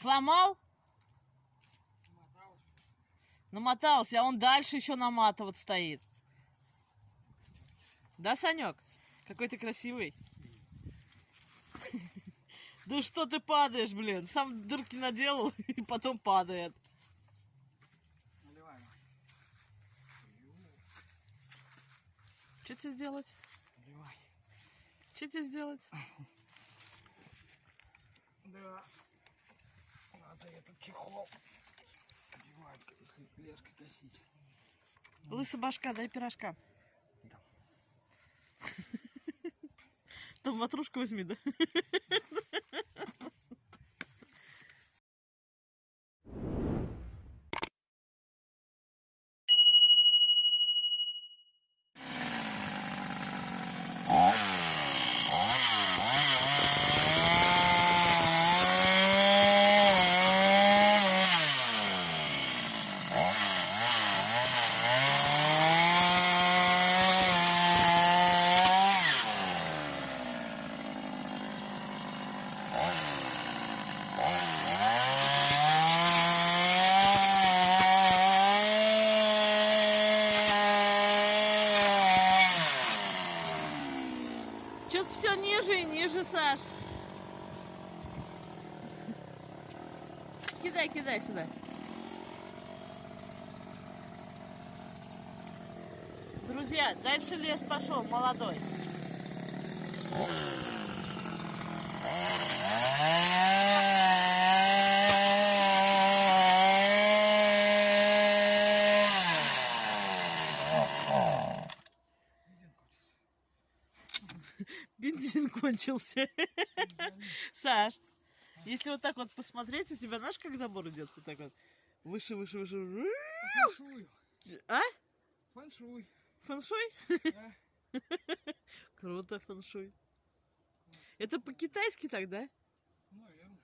Сломал? Намотался, а он дальше еще наматывать стоит. Да, Санек? Какой ты красивый. Да что ты падаешь, блин? Сам дырки наделал и потом падает. Что тебе сделать? Что тебе сделать? Да. Надо этот чехол одевать, если леской косить. Лысая башка, дай пирожка. Да. Там ватрушку возьми, да? Что-то все ниже и ниже, Саш. Кидай, кидай сюда. Друзья, дальше лес пошел, молодой. Бензин кончился. Саш, если вот так вот посмотреть, у тебя знаешь, как забор идет? Вот так вот. Выше, выше, выше. Фэншуй. А? Фэншуй. Фэншуй? Да. Круто, фэншуй. Это по-китайски тогда? Наверное.